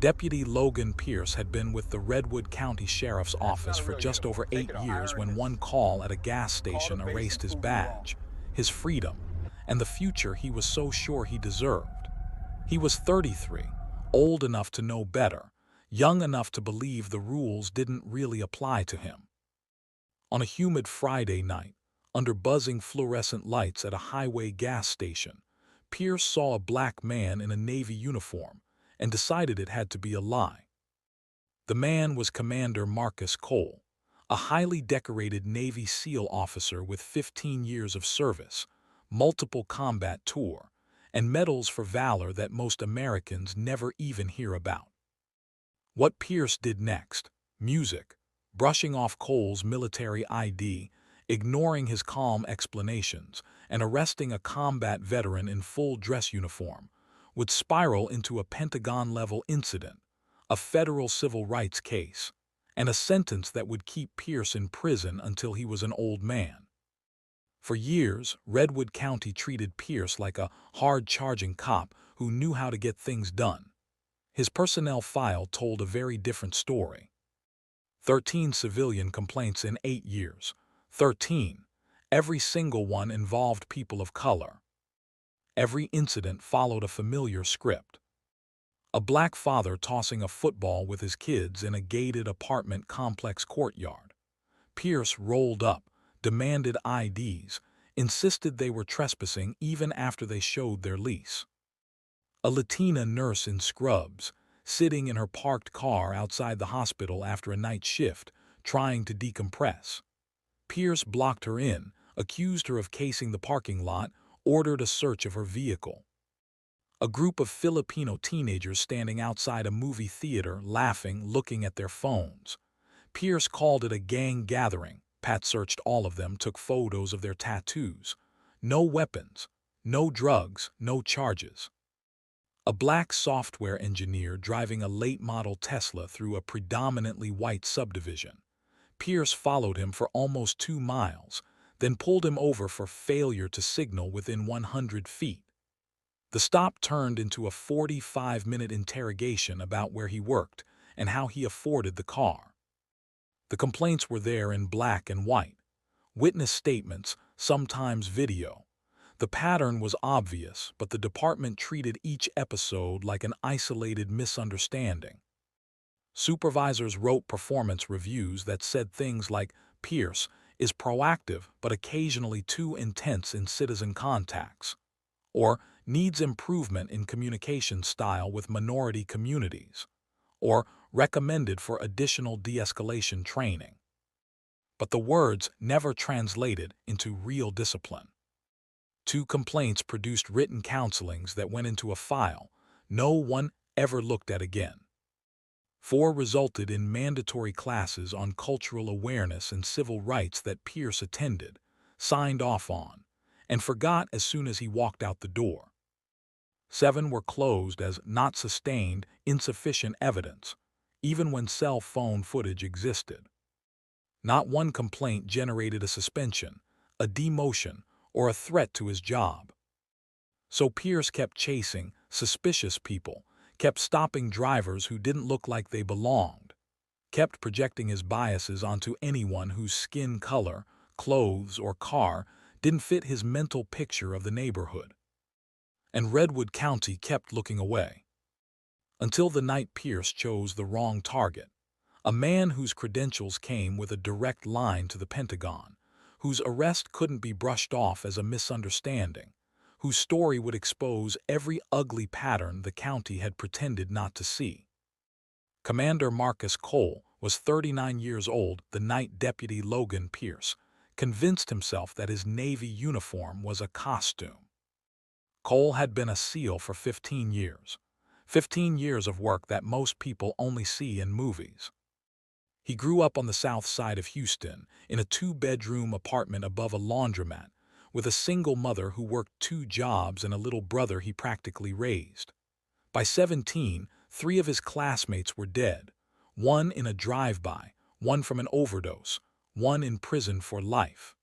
Deputy Logan Pierce had been with the Redwood County Sheriff's That's Office not for real just over uniform. Take 8 it off. I years heard when one this. call at a gas Call the station base erased and his prove you wrong. badge, his freedom, and the future he was so sure he deserved. He was 33, old enough to know better, young enough to believe the rules didn't really apply to him. On a humid Friday night, under buzzing fluorescent lights at a highway gas station, Pierce saw a black man in a Navy uniform and decided it had to be a lie. The man was Commander Marcus Cole, a highly decorated Navy SEAL officer with 15 years of service, multiple combat tour, and medals for valor that most Americans never even hear about. What Pierce did next, music, brushing off Cole's military ID, ignoring his calm explanations, and arresting a combat veteran in full dress uniform, would spiral into a Pentagon-level incident, a federal civil rights case, and a sentence that would keep Pierce in prison until he was an old man. For years, Redwood County treated Pierce like a hard-charging cop who knew how to get things done. His personnel file told a very different story. 13 civilian complaints in 8 years. 13. Every single one involved people of color. Every incident followed a familiar script. A black father tossing a football with his kids in a gated apartment complex courtyard. Pierce rolled up, demanded IDs, insisted they were trespassing even after they showed their lease. A Latina nurse in scrubs, sitting in her parked car outside the hospital after a night shift, trying to decompress. Pierce blocked her in, accused her of casing the parking lot, ordered a search of her vehicle. A group of Filipino teenagers standing outside a movie theater, laughing, looking at their phones. Pierce called it a gang gathering. Pat searched all of them, took photos of their tattoos. No weapons, no drugs, no charges. A black software engineer driving a late-model Tesla through a predominantly white subdivision. Pierce followed him for almost 2 miles, then pulled him over for failure to signal within 100 feet. The stop turned into a 45-minute interrogation about where he worked and how he afforded the car. The complaints were there in black and white. Witness statements, sometimes video. The pattern was obvious, but the department treated each episode like an isolated misunderstanding. Supervisors wrote performance reviews that said things like, "Pierce is proactive but occasionally too intense in citizen contacts," or "needs improvement in communication style with minority communities," or "recommended for additional de-escalation training." But the words never translated into real discipline. 2 complaints produced written counselings that went into a file no one ever looked at again. 4 resulted in mandatory classes on cultural awareness and civil rights that Pierce attended, signed off on, and forgot as soon as he walked out the door. 7 were closed as not sustained, insufficient evidence, even when cell phone footage existed. Not one complaint generated a suspension, a demotion, or a threat to his job. So Pierce kept chasing suspicious people, kept stopping drivers who didn't look like they belonged, kept projecting his biases onto anyone whose skin color, clothes, or car didn't fit his mental picture of the neighborhood. And Redwood County kept looking away. Until the night Pierce chose the wrong target, a man whose credentials came with a direct line to the Pentagon, whose arrest couldn't be brushed off as a misunderstanding, whose story would expose every ugly pattern the county had pretended not to see. Commander Marcus Cole was 39 years old the night Deputy Logan Pierce convinced himself that his Navy uniform was a costume. Cole had been a SEAL for 15 years. 15 years of work that most people only see in movies. He grew up on the south side of Houston, in a 2-bedroom apartment above a laundromat, with a single mother who worked 2 jobs and a little brother he practically raised. By 17, 3 of his classmates were dead, one in a drive-by, one from an overdose, one in prison for life.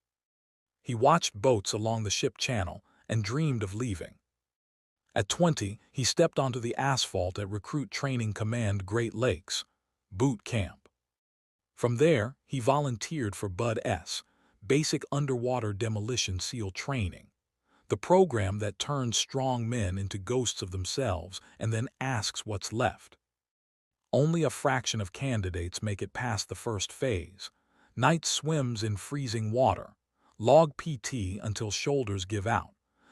He watched boats along the ship channel and dreamed of leaving. At 20, he stepped onto the asphalt at Recruit Training Command Great Lakes boot camp. From there, he volunteered for BUD-S, Basic Underwater Demolition SEAL Training, the program that turns strong men into ghosts of themselves and then asks what's left. Only a fraction of candidates make it past the first phase. Night swims in freezing water, log PT until shoulders give out,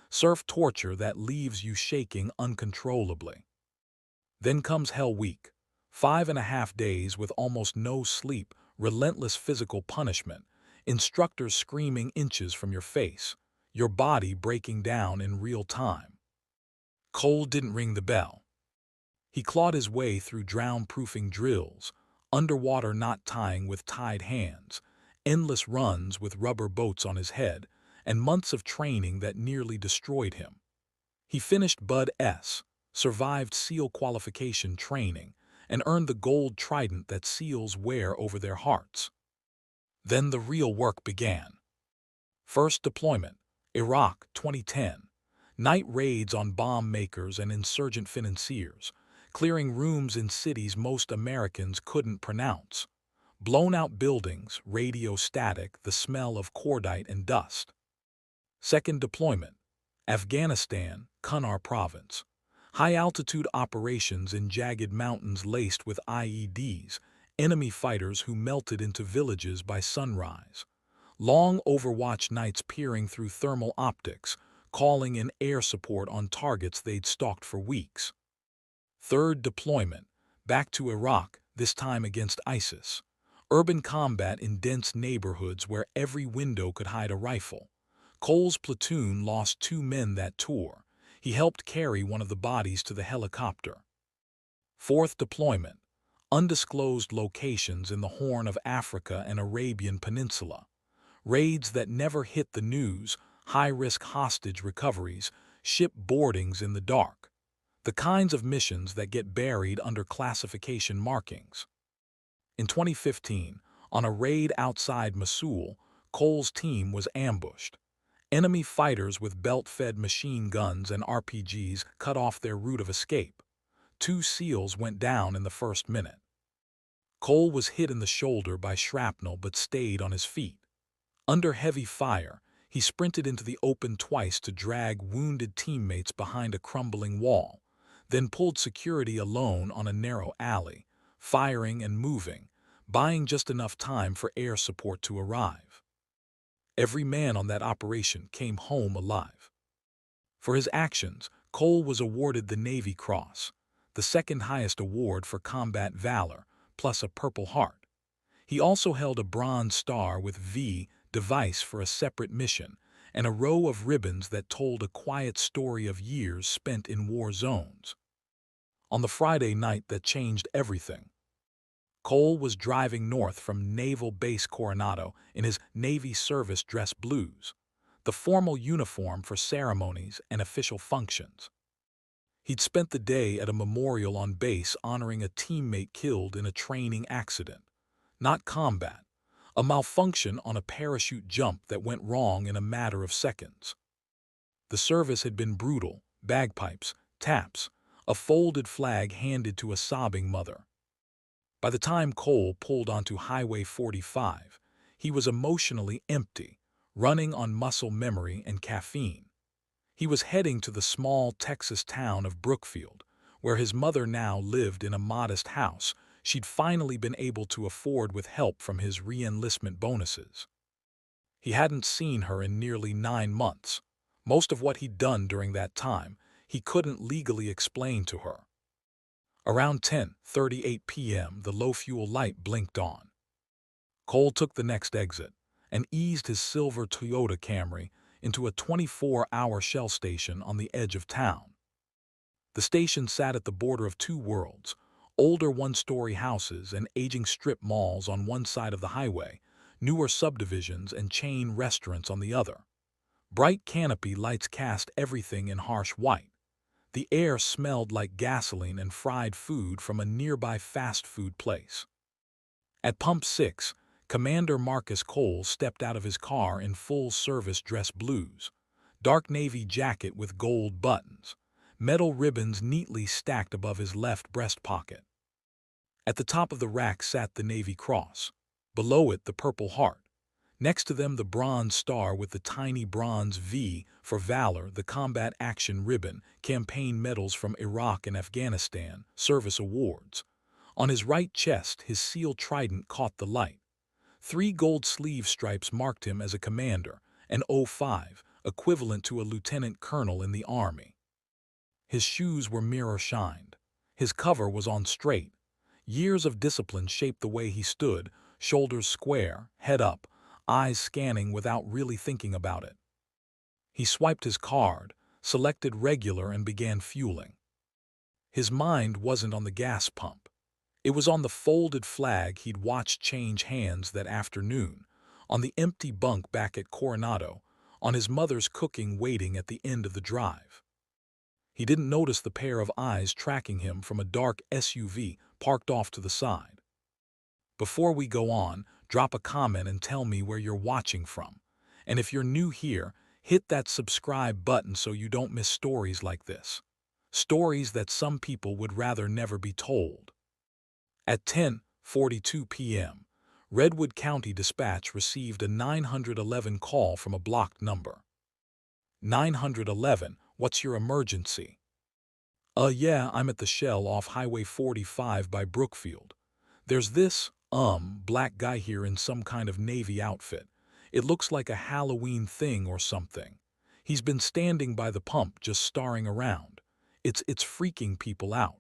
surf torture that leaves you shaking uncontrollably. Then comes Hell Week, 5.5 days with almost no sleep, relentless physical punishment, instructors screaming inches from your face, your body breaking down in real time. Cole didn't ring the bell. He clawed his way through drown-proofing drills, underwater knot tying with tied hands, endless runs with rubber boats on his head, and months of training that nearly destroyed him. He finished BUD-S, survived SEAL qualification training, and earned the gold trident that SEALs wear over their hearts. Then the real work began. First deployment, Iraq, 2010. Night raids on bomb makers and insurgent financiers, clearing rooms in cities most Americans couldn't pronounce. Blown-out buildings, radio static, the smell of cordite and dust. Second deployment, Afghanistan, Kunar Province. High-altitude operations in jagged mountains laced with IEDs, enemy fighters who melted into villages by sunrise. Long overwatch nights peering through thermal optics, calling in air support on targets they'd stalked for weeks. Third deployment, back to Iraq, this time against ISIS. Urban combat in dense neighborhoods where every window could hide a rifle. Cole's platoon lost 2 men that tour. He helped carry one of the bodies to the helicopter. Fourth deployment, undisclosed locations in the Horn of Africa and Arabian Peninsula. Raids that never hit the news, high-risk hostage recoveries, ship boardings in the dark. The kinds of missions that get buried under classification markings. In 2015, on a raid outside Mosul, Cole's team was ambushed. Enemy fighters with belt-fed machine guns and RPGs cut off their route of escape. 2 SEALs went down in the first minute. Cole was hit in the shoulder by shrapnel but stayed on his feet. Under heavy fire, he sprinted into the open twice to drag wounded teammates behind a crumbling wall, then pulled security alone on a narrow alley, firing and moving, buying just enough time for air support to arrive. Every man on that operation came home alive. For his actions, Cole was awarded the Navy Cross, the second highest award for combat valor, plus a Purple Heart. He also held a Bronze Star with V device for a separate mission, and a row of ribbons that told a quiet story of years spent in war zones. On the Friday night that changed everything, Cole was driving north from Naval Base Coronado in his Navy service dress blues, the formal uniform for ceremonies and official functions. He'd spent the day at a memorial on base honoring a teammate killed in a training accident. Not combat, a malfunction on a parachute jump that went wrong in a matter of seconds. The service had been brutal, bagpipes, taps, a folded flag handed to a sobbing mother. By the time Cole pulled onto Highway 45, he was emotionally empty, running on muscle memory and caffeine. He was heading to the small Texas town of Brookfield, where his mother now lived in a modest house she'd finally been able to afford with help from his re-enlistment bonuses. He hadn't seen her in nearly 9 months. Most of what he'd done during that time, he couldn't legally explain to her. Around 10:38 p.m., the low-fuel light blinked on. Cole took the next exit and eased his silver Toyota Camry into a 24-hour Shell station on the edge of town. The station sat at the border of 2 worlds, older one-story houses and aging strip malls on one side of the highway, newer subdivisions and chain restaurants on the other. Bright canopy lights cast everything in harsh white. The air smelled like gasoline and fried food from a nearby fast food place. At Pump 6, Commander Marcus Cole stepped out of his car in full-service dress blues, dark navy jacket with gold buttons, metal ribbons neatly stacked above his left breast pocket. At the top of the rack sat the Navy Cross. Below it, the Purple Heart. Next to them, the Bronze Star with the tiny bronze V for Valor, the Combat Action Ribbon, campaign medals from Iraq and Afghanistan, service awards. On his right chest, his seal trident caught the light. 3 gold sleeve stripes marked him as a commander, an O5, equivalent to a lieutenant colonel in the Army. His shoes were mirror-shined. His cover was on straight. Years of discipline shaped the way he stood, shoulders square, head up, eyes scanning without really thinking about it. He swiped his card, selected regular, and began fueling. His mind wasn't on the gas pump. It was on the folded flag he'd watched change hands that afternoon, on the empty bunk back at Coronado, on his mother's cooking waiting at the end of the drive. He didn't notice the pair of eyes tracking him from a dark SUV parked off to the side. Before we go on, drop a comment and tell me where you're watching from. And if you're new here, hit that subscribe button so you don't miss stories like this. Stories that some people would rather never be told. At 10:42 p.m., Redwood County Dispatch received a 911 call from a blocked number. 911, what's your emergency? Yeah, I'm at the Shell off Highway 45 by Brookfield. There's this, black guy here in some kind of Navy outfit. It looks like a Halloween thing or something. He's been standing by the pump just staring around. It's freaking people out.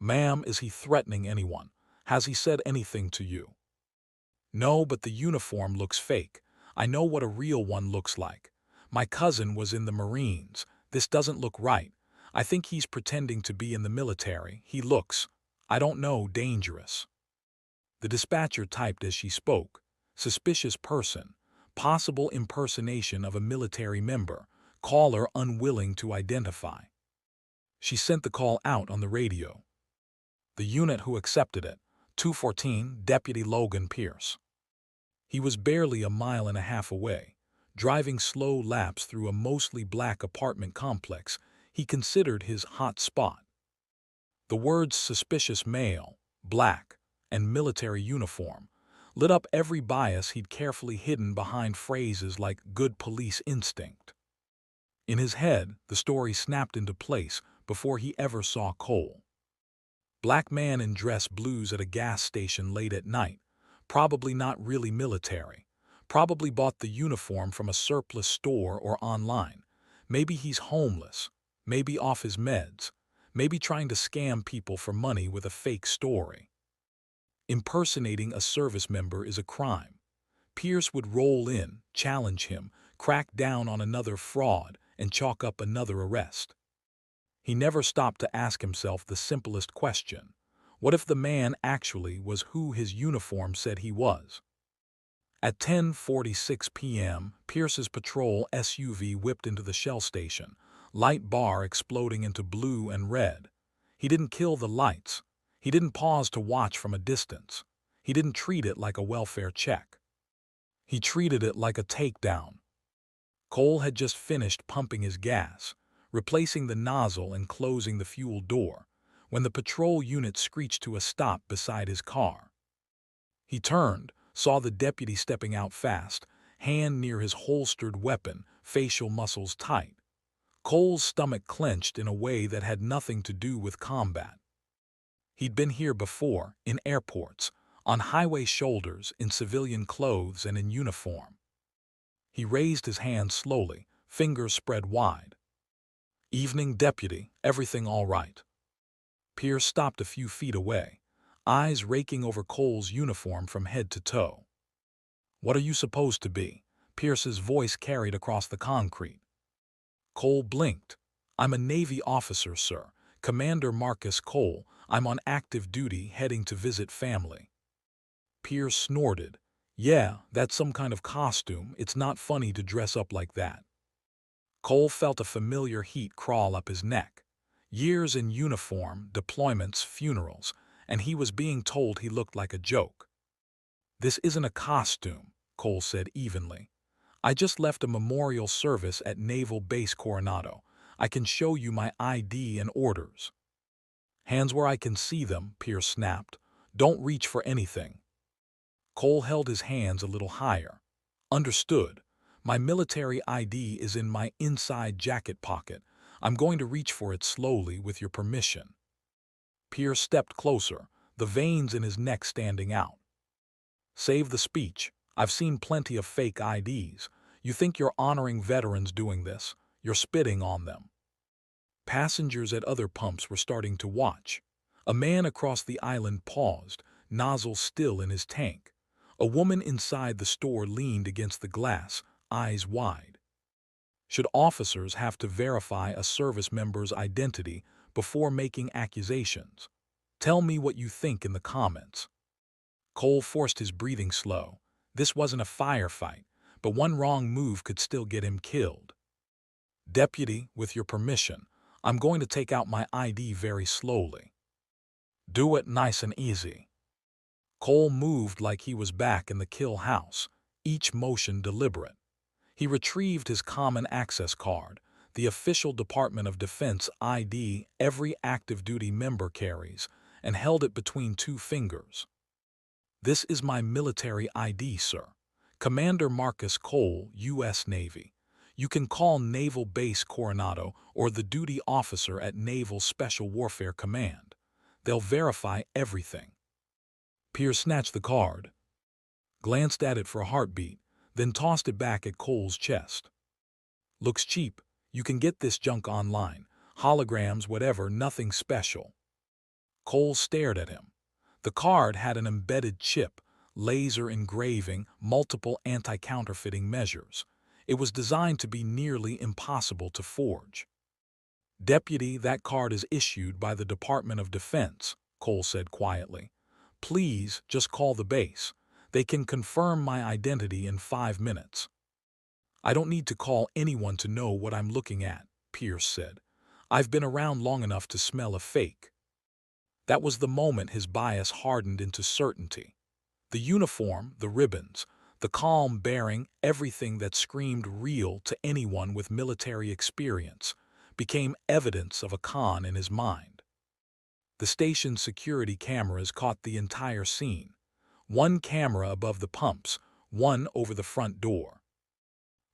Ma'am, is he threatening anyone? Has he said anything to you? No, but the uniform looks fake. I know what a real one looks like. My cousin was in the Marines. This doesn't look right. I think he's pretending to be in the military. He looks, I don't know, dangerous. The dispatcher typed as she spoke. Suspicious person. Possible impersonation of a military member. Caller unwilling to identify. She sent the call out on the radio. The unit who accepted it, 214, Deputy Logan Pierce. He was barely a mile and a half away. Driving slow laps through a mostly black apartment complex he considered his hot spot. The words suspicious male, black, and military uniform lit up every bias he'd carefully hidden behind phrases like good police instinct. In his head, the story snapped into place before he ever saw Cole. Black man in dress blues at a gas station late at night, probably not really military, probably bought the uniform from a surplus store or online. Maybe he's homeless, maybe off his meds, maybe trying to scam people for money with a fake story. Impersonating a service member is a crime. Pierce would roll in, challenge him, crack down on another fraud, and chalk up another arrest. He never stopped to ask himself the simplest question. What if the man actually was who his uniform said he was? At 10:46 p.m., Pierce's patrol SUV whipped into the Shell station, light bar exploding into blue and red. He didn't kill the lights. He didn't pause to watch from a distance. He didn't treat it like a welfare check. He treated it like a takedown. Cole had just finished pumping his gas, replacing the nozzle and closing the fuel door, when the patrol unit screeched to a stop beside his car. He turned, saw the deputy stepping out fast, hand near his holstered weapon, facial muscles tight. Cole's stomach clenched in a way that had nothing to do with combat. He'd been here before, in airports, on highway shoulders, in civilian clothes and in uniform. He raised his hand slowly, fingers spread wide. "Evening, deputy, everything all right?" Pierce stopped a few feet away, eyes raking over Cole's uniform from head to toe. "What are you supposed to be?" Pierce's voice carried across the concrete. Cole blinked. "I'm a Navy officer, sir. Commander Marcus Cole. I'm on active duty heading to visit family." Pierce snorted. "Yeah, that's some kind of costume. It's not funny to dress up like that." Cole felt a familiar heat crawl up his neck. Years in uniform, deployments, funerals, and he was being told he looked like a joke. "This isn't a costume," Cole said evenly. "I just left a memorial service at Naval Base Coronado. I can show you my ID and orders." "Hands where I can see them," Pierce snapped. "Don't reach for anything." Cole held his hands a little higher. "Understood. My military ID is in my inside jacket pocket. I'm going to reach for it slowly with your permission." Pierce stepped closer, the veins in his neck standing out. "Save the speech. I've seen plenty of fake IDs. You think you're honoring veterans doing this? You're spitting on them." Passengers at other pumps were starting to watch. A man across the island paused, nozzle still in his tank. A woman inside the store leaned against the glass, eyes wide. Should officers have to verify a service member's identity before making accusations? Tell me what you think in the comments. Cole forced his breathing slow. This wasn't a firefight, but one wrong move could still get him killed. "Deputy, with your permission, I'm going to take out my ID very slowly." "Do it nice and easy." Cole moved like he was back in the kill house, each motion deliberate. He retrieved his common access card, the official Department of Defense ID every active duty member carries, and held it between two fingers. "This is my military ID, sir. Commander Marcus Cole, U.S. Navy. You can call Naval Base Coronado or the duty officer at Naval Special Warfare Command. They'll verify everything." Pierce snatched the card, glanced at it for a heartbeat, then tossed it back at Cole's chest. "Looks cheap. You can get this junk online. Holograms, whatever, nothing special." Cole stared at him. The card had an embedded chip, laser engraving, multiple anti-counterfeiting measures. It was designed to be nearly impossible to forge. "Deputy, that card is issued by the Department of Defense," Cole said quietly. "Please just call the base. They can confirm my identity in 5 minutes." "I don't need to call anyone to know what I'm looking at," Pierce said. "I've been around long enough to smell a fake." That was the moment his bias hardened into certainty. The uniform, the ribbons, the calm bearing, everything that screamed real to anyone with military experience, became evidence of a con in his mind. The station's security cameras caught the entire scene. One camera above the pumps, one over the front door.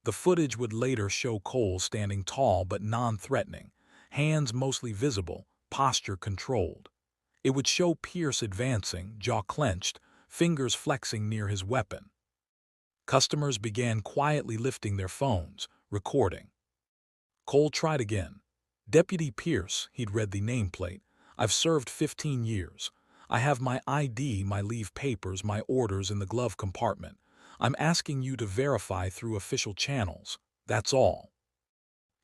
The footage would later show Cole standing tall but non-threatening, hands mostly visible, posture controlled. It would show Pierce advancing, jaw clenched, fingers flexing near his weapon. Customers began quietly lifting their phones, recording. Cole tried again. "Deputy Pierce," he'd read the nameplate. "I've served 15 years. I have my ID, my leave papers, my orders in the glove compartment. I'm asking you to verify through official channels. That's all."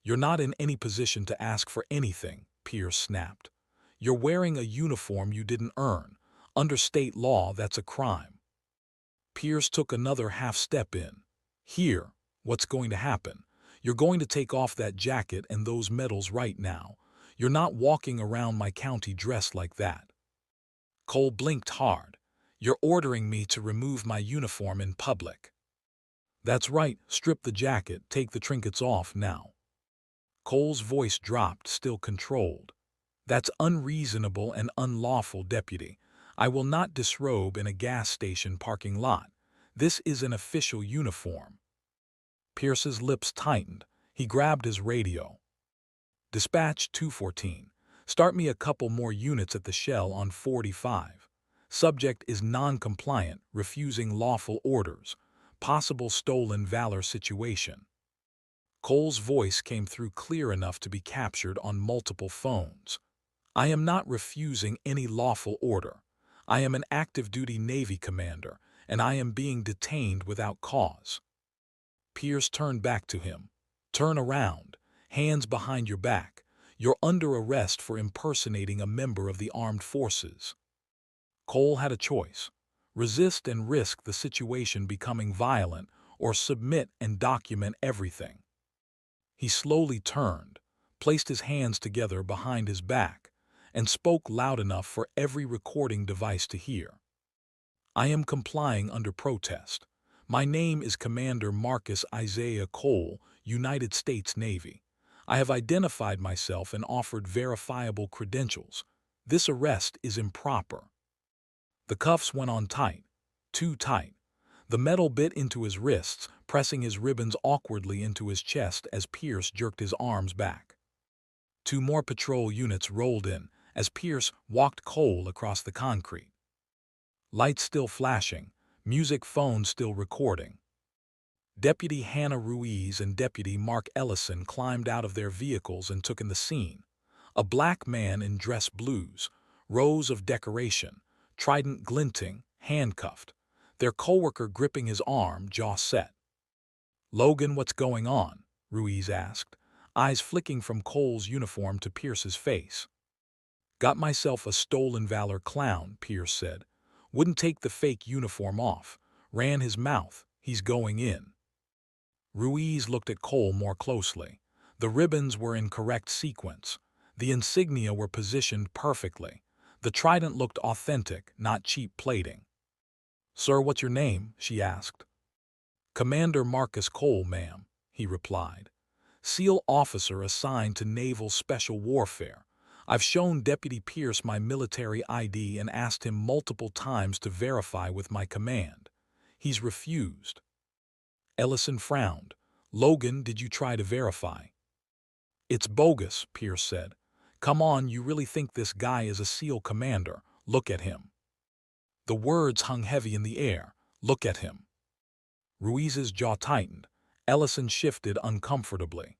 "You're not in any position to ask for anything," Pierce snapped. "You're wearing a uniform you didn't earn. Under state law, that's a crime." Pierce took another half step in. "Here, what's going to happen? You're going to take off that jacket and those medals right now. You're not walking around my county dressed like that." Cole blinked hard. "You're ordering me to remove my uniform in public." "That's right, strip the jacket, take the trinkets off now." Cole's voice dropped, still controlled. "That's unreasonable and unlawful, Deputy. I will not disrobe in a gas station parking lot. This is an official uniform." Pierce's lips tightened. He grabbed his radio. "Dispatch 214. Start me a couple more units at the Shell on 45. Subject is non-compliant, refusing lawful orders. Possible stolen Valor situation." Cole's voice came through clear enough to be captured on multiple phones. "I am not refusing any lawful order. I am an active-duty Navy commander, and I am being detained without cause." Pierce turned back to him. "Turn around. Hands behind your back. You're under arrest for impersonating a member of the armed forces." Cole had a choice: resist and risk the situation becoming violent, or submit and document everything. He slowly turned, placed his hands together behind his back, and spoke loud enough for every recording device to hear. "I am complying under protest. My name is Commander Marcus Isaiah Cole, United States Navy. I have identified myself and offered verifiable credentials. This arrest is improper." The cuffs went on tight, too tight. The metal bit into his wrists, pressing his ribbons awkwardly into his chest as Pierce jerked his arms back. Two more patrol units rolled in as Pierce walked Cole across the concrete. Lights still flashing, music phone still recording. Deputy Hannah Ruiz and Deputy Mark Ellison climbed out of their vehicles and took in the scene. A black man in dress blues, rows of decoration, trident glinting, handcuffed. Their coworker gripping his arm, jaw set. "Logan, what's going on?" Ruiz asked, eyes flicking from Cole's uniform to Pierce's face. "Got myself a stolen Valor clown," Pierce said. "Wouldn't take the fake uniform off. Ran his mouth. He's going in." Ruiz looked at Cole more closely. The ribbons were in correct sequence. The insignia were positioned perfectly. The trident looked authentic, not cheap plating. "Sir, what's your name?" she asked. "Commander Marcus Cole, ma'am," he replied. "SEAL officer assigned to Naval Special Warfare. I've shown Deputy Pierce my military ID and asked him multiple times to verify with my command. He's refused." Ellison frowned. "Logan, did you try to verify?" "It's bogus," Pierce said. "Come on, you really think this guy is a SEAL commander? Look at him." The words hung heavy in the air. "Look at him." Ruiz's jaw tightened. Ellison shifted uncomfortably.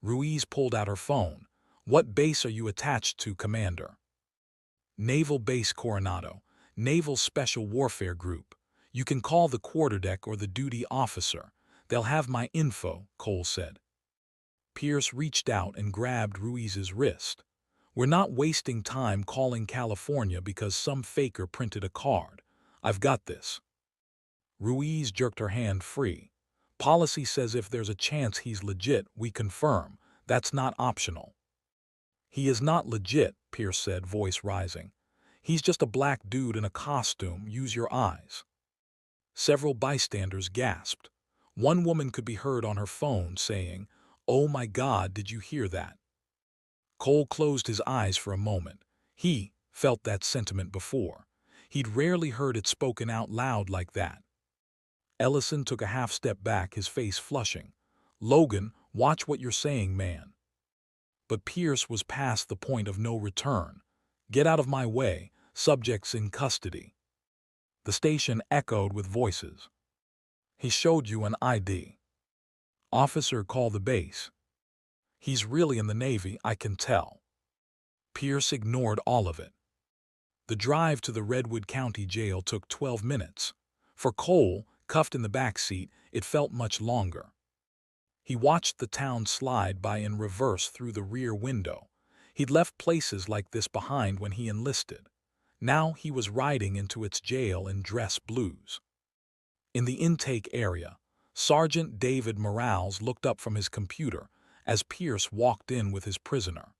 Ruiz pulled out her phone. "What base are you attached to, Commander?" "Naval Base Coronado, Naval Special Warfare Group. You can call the quarterdeck or the duty officer. They'll have my info," Cole said. Pierce reached out and grabbed Ruiz's wrist. "We're not wasting time calling California because some faker printed a card. I've got this." Ruiz jerked her hand free. "Policy says if there's a chance he's legit, we confirm. That's not optional." "He is not legit," Pierce said, voice rising. "He's just a black dude in a costume. Use your eyes." Several bystanders gasped. One woman could be heard on her phone saying, "Oh my God, did you hear that?" Cole closed his eyes for a moment. He felt that sentiment before. He'd rarely heard it spoken out loud like that. Ellison took a half step back, his face flushing. "Logan, watch what you're saying, man." But Pierce was past the point of no return. "Get out of my way, subjects in custody." The station echoed with voices. "He showed you an ID." "Officer, call the base." "He's really in the Navy, I can tell." Pierce ignored all of it. The drive to the Redwood County Jail took 12 minutes. For Cole, cuffed in the back seat, it felt much longer. He watched the town slide by in reverse through the rear window. He'd left places like this behind when he enlisted. Now he was riding into its jail in dress blues. In the intake area, Sergeant David Morales looked up from his computer as Pierce walked in with his prisoner.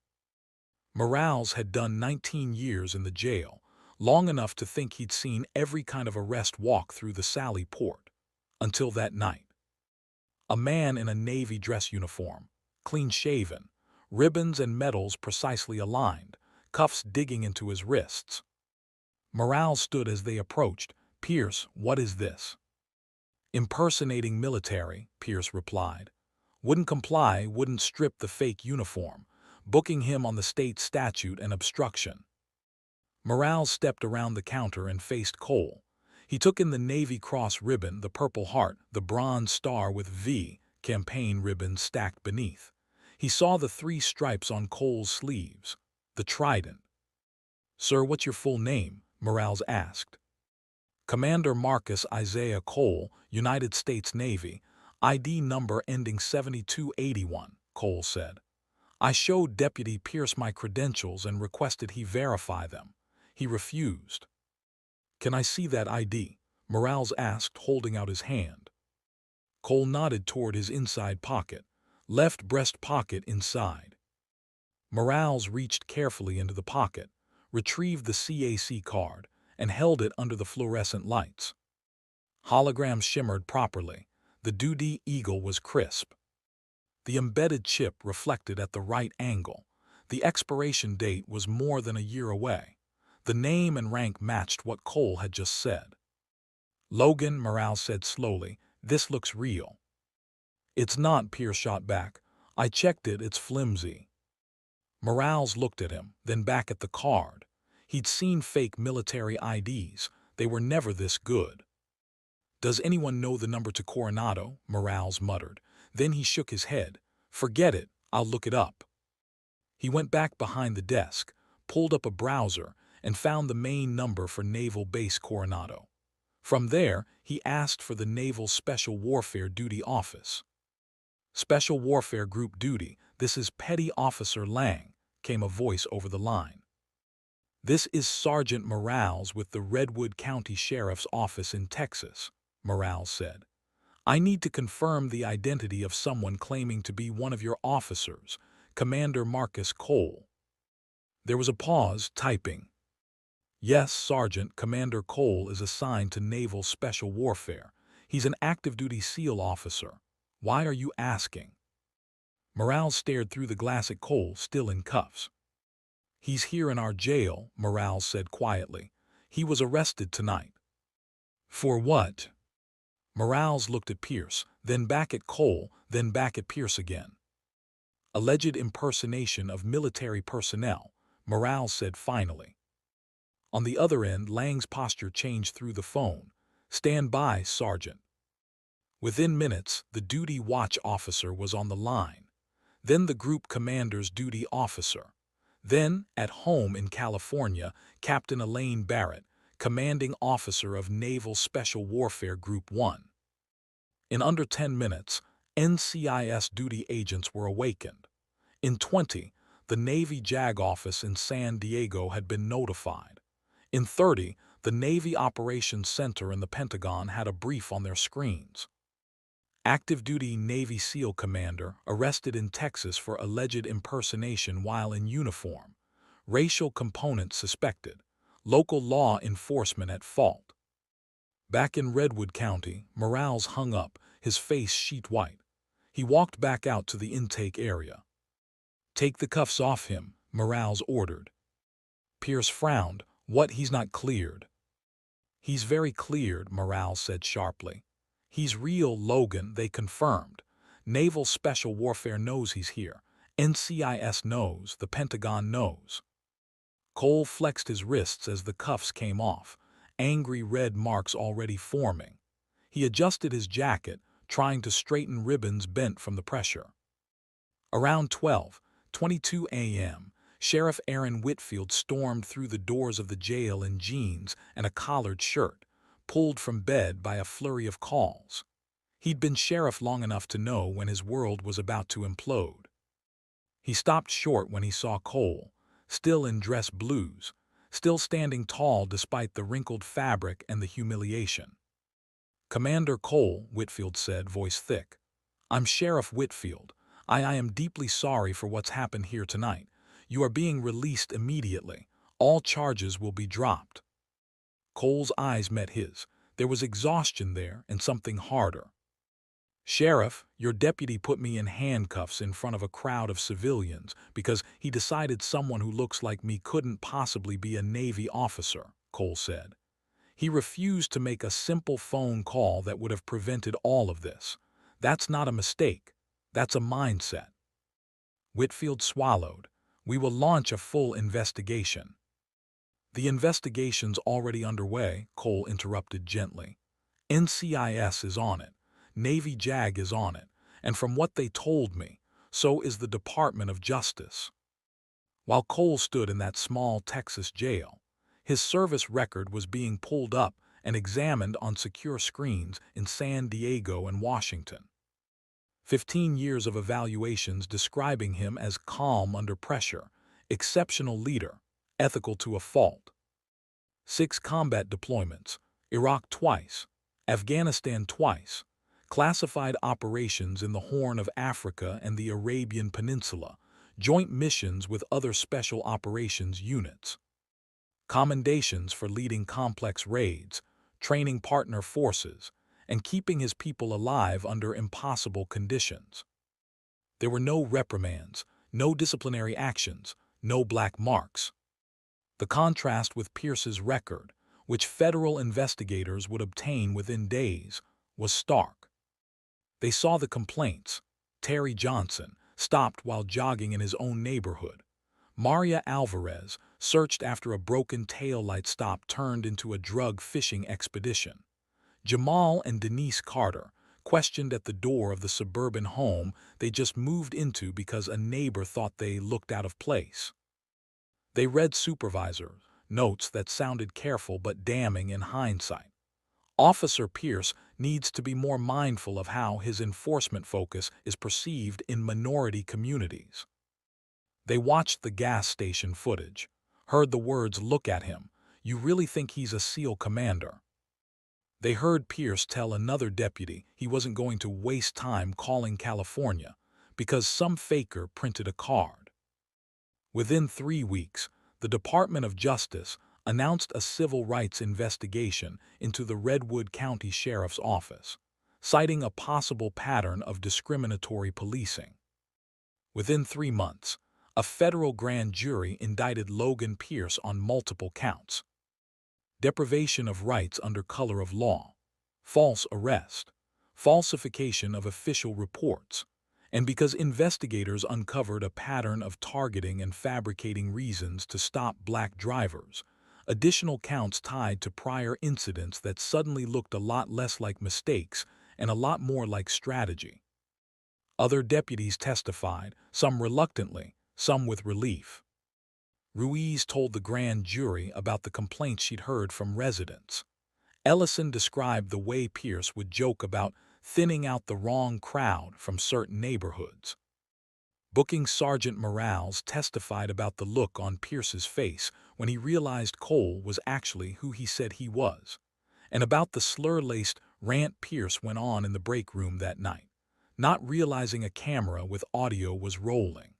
Morales had done 19 years in the jail, long enough to think he'd seen every kind of arrest walk through the Sally Port. Until that night. A man in a Navy dress uniform, clean-shaven, ribbons and medals precisely aligned, cuffs digging into his wrists. Morales stood as they approached. "Pierce, what is this?" "Impersonating military," Pierce replied. "Wouldn't comply, wouldn't strip the fake uniform, booking him on the state statute and obstruction." Morales stepped around the counter and faced Cole. He took in the Navy Cross ribbon, the Purple Heart, the Bronze Star with V, campaign ribbons stacked beneath. He saw the 3 stripes on Cole's sleeves, the trident. "Sir, what's your full name?" Morales asked. "Commander Marcus Isaiah Cole, United States Navy, ID number ending 7281, Cole said. "I showed Deputy Pierce my credentials and requested he verify them. He refused." "Can I see that ID?" Morales asked, holding out his hand. Cole nodded toward his inside pocket, left breast pocket inside. Morales reached carefully into the pocket, retrieved the CAC card, and held it under the fluorescent lights. Holograms shimmered properly. The duty eagle was crisp. The embedded chip reflected at the right angle. The expiration date was more than a year away. The name and rank matched what Cole had just said. "Logan," Morales said slowly, "this looks real." "It's not," Pierce shot back. "I checked it, it's flimsy." Morales looked at him, then back at the card. He'd seen fake military IDs. They were never this good. "Does anyone know the number to Coronado?" Morales muttered. Then he shook his head. "Forget it, I'll look it up." He went back behind the desk, pulled up a browser, and found the main number for Naval Base Coronado. From there, he asked for the Naval Special Warfare Duty Office. "Special Warfare Group Duty, this is Petty Officer Lang," came a voice over the line. "This is Sergeant Morales with the Redwood County Sheriff's Office in Texas," Morales said. "I need to confirm the identity of someone claiming to be one of your officers, Commander Marcus Cole." There was a pause, typing. "Yes, Sergeant, Commander Cole is assigned to Naval Special Warfare. He's an active-duty SEAL officer. Why are you asking?" Morales stared through the glass at Cole, still in cuffs. "He's here in our jail," Morales said quietly. "He was arrested tonight." "For what?" Morales looked at Pierce, then back at Cole, then back at Pierce again. "Alleged impersonation of military personnel," Morales said finally. On the other end, Lang's posture changed through the phone. "Stand by, Sergeant." Within minutes, the duty watch officer was on the line. Then the group commander's duty officer. Then, at home in California, Captain Elaine Barrett, commanding officer of Naval Special Warfare Group 1. In under 10 minutes, NCIS duty agents were awakened. In 20, the Navy JAG office in San Diego had been notified. In 30, the Navy Operations Center in the Pentagon had a brief on their screens. Active-duty Navy SEAL commander arrested in Texas for alleged impersonation while in uniform. Racial component suspected. Local law enforcement at fault. Back in Redwood County, Morales hung up, his face sheet white. He walked back out to the intake area. "Take the cuffs off him," Morales ordered. Pierce frowned. "What, he's not cleared?" "He's very cleared," Morales said sharply. "He's real, Logan," they confirmed. "Naval Special Warfare knows he's here. NCIS knows, the Pentagon knows." Cole flexed his wrists as the cuffs came off, angry red marks already forming. He adjusted his jacket, trying to straighten ribbons bent from the pressure. Around 12:22 a.m., Sheriff Aaron Whitfield stormed through the doors of the jail in jeans and a collared shirt, pulled from bed by a flurry of calls. He'd been sheriff long enough to know when his world was about to implode. He stopped short when he saw Cole, still in dress blues, still standing tall despite the wrinkled fabric and the humiliation. "Commander Cole," Whitfield said, voice thick. "I'm Sheriff Whitfield. I am deeply sorry for what's happened here tonight. You are being released immediately. All charges will be dropped." Cole's eyes met his. There was exhaustion there and something harder. "Sheriff, your deputy put me in handcuffs in front of a crowd of civilians because he decided someone who looks like me couldn't possibly be a Navy officer," Cole said. "He refused to make a simple phone call that would have prevented all of this. That's not a mistake. That's a mindset." Whitfield swallowed. "We will launch a full investigation." "The investigation's already underway," Cole interrupted gently. "NCIS is on it. Navy JAG is on it. And from what they told me, so is the Department of Justice." While Cole stood in that small Texas jail, his service record was being pulled up and examined on secure screens in San Diego and Washington. 15 years of evaluations describing him as calm under pressure, exceptional leader, ethical to a fault. 6 combat deployments, Iraq twice, Afghanistan twice, classified operations in the Horn of Africa and the Arabian Peninsula, joint missions with other special operations units. Commendations for leading complex raids, training partner forces, and keeping his people alive under impossible conditions. There were no reprimands, no disciplinary actions, no black marks. The contrast with Pierce's record, which federal investigators would obtain within days, was stark. They saw the complaints. Terry Johnson, stopped while jogging in his own neighborhood. Maria Alvarez, searched after a broken taillight stop turned into a drug fishing expedition. Jamal and Denise Carter, questioned at the door of the suburban home they just moved into because a neighbor thought they looked out of place. They read supervisor notes that sounded careful but damning in hindsight. Officer Pierce needs to be more mindful of how his enforcement focus is perceived in minority communities. They watched the gas station footage, heard the words "look at him, you really think he's a SEAL commander." They heard Pierce tell another deputy he wasn't going to waste time calling California because some faker printed a card. Within 3 weeks, the Department of Justice announced a civil rights investigation into the Redwood County Sheriff's Office, citing a possible pattern of discriminatory policing. Within 3 months, a federal grand jury indicted Logan Pierce on multiple counts: deprivation of rights under color of law, false arrest, falsification of official reports, and because investigators uncovered a pattern of targeting and fabricating reasons to stop black drivers, additional counts tied to prior incidents that suddenly looked a lot less like mistakes and a lot more like strategy. Other deputies testified, some reluctantly, some with relief. Ruiz told the grand jury about the complaints she'd heard from residents. Ellison described the way Pierce would joke about thinning out the wrong crowd from certain neighborhoods. Booking Sergeant Morales testified about the look on Pierce's face when he realized Cole was actually who he said he was, and about the slur-laced rant Pierce went on in the break room that night, not realizing a camera with audio was rolling.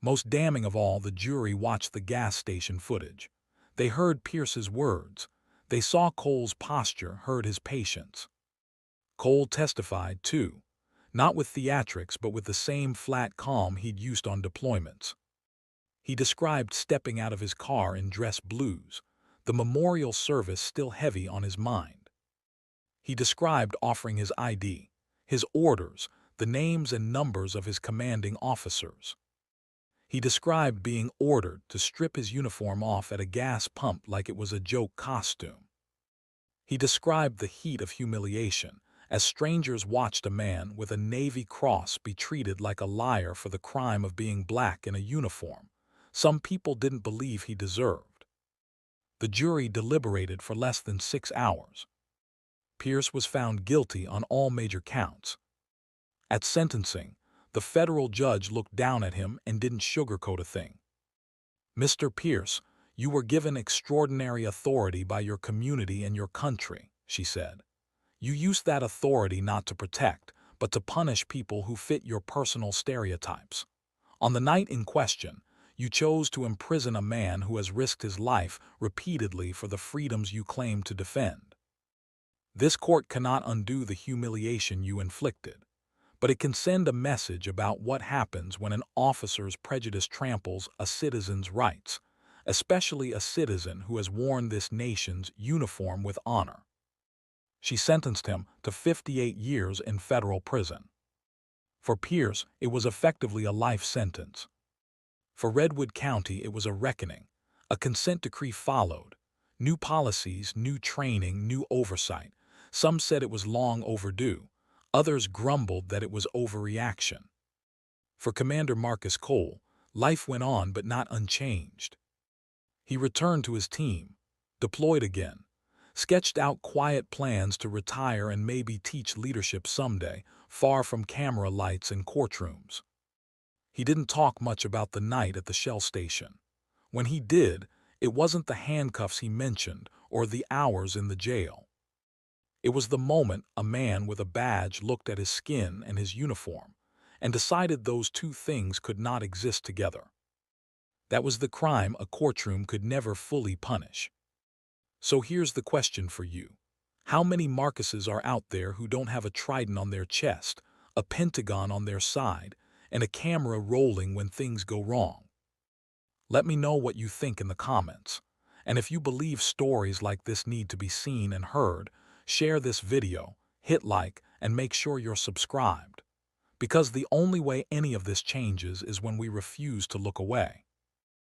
Most damning of all, the jury watched the gas station footage. They heard Pierce's words. They saw Cole's posture, heard his patience. Cole testified, too, not with theatrics but with the same flat calm he'd used on deployments. He described stepping out of his car in dress blues, the memorial service still heavy on his mind. He described offering his ID, his orders, the names and numbers of his commanding officers. He described being ordered to strip his uniform off at a gas pump like it was a joke costume. He described the heat of humiliation as strangers watched a man with a Navy Cross be treated like a liar for the crime of being black in a uniform some people didn't believe he deserved. The jury deliberated for less than 6 hours. Pierce was found guilty on all major counts. At sentencing, the federal judge looked down at him and didn't sugarcoat a thing. "Mr. Pierce, you were given extraordinary authority by your community and your country," she said. "You used that authority not to protect, but to punish people who fit your personal stereotypes. On the night in question, you chose to imprison a man who has risked his life repeatedly for the freedoms you claim to defend. This court cannot undo the humiliation you inflicted, but it can send a message about what happens when an officer's prejudice tramples a citizen's rights, especially a citizen who has worn this nation's uniform with honor." She sentenced him to 58 years in federal prison. For Pierce, it was effectively a life sentence. For Redwood County, it was a reckoning. A consent decree followed. New policies, new training, new oversight. Some said it was long overdue. Others grumbled that it was overreaction. For Commander Marcus Cole, life went on but not unchanged. He returned to his team, deployed again, sketched out quiet plans to retire and maybe teach leadership someday, far from camera lights and courtrooms. He didn't talk much about the night at the Shell station. When he did, it wasn't the handcuffs he mentioned or the hours in the jail. It was the moment a man with a badge looked at his skin and his uniform and decided those two things could not exist together. That was the crime a courtroom could never fully punish. So here's the question for you. How many Marcuses are out there who don't have a trident on their chest, a Pentagon on their side, and a camera rolling when things go wrong. Let me know what you think in the comments. And if you believe stories like this need to be seen and heard, share this video, hit like, and make sure you're subscribed. Because the only way any of this changes is when we refuse to look away.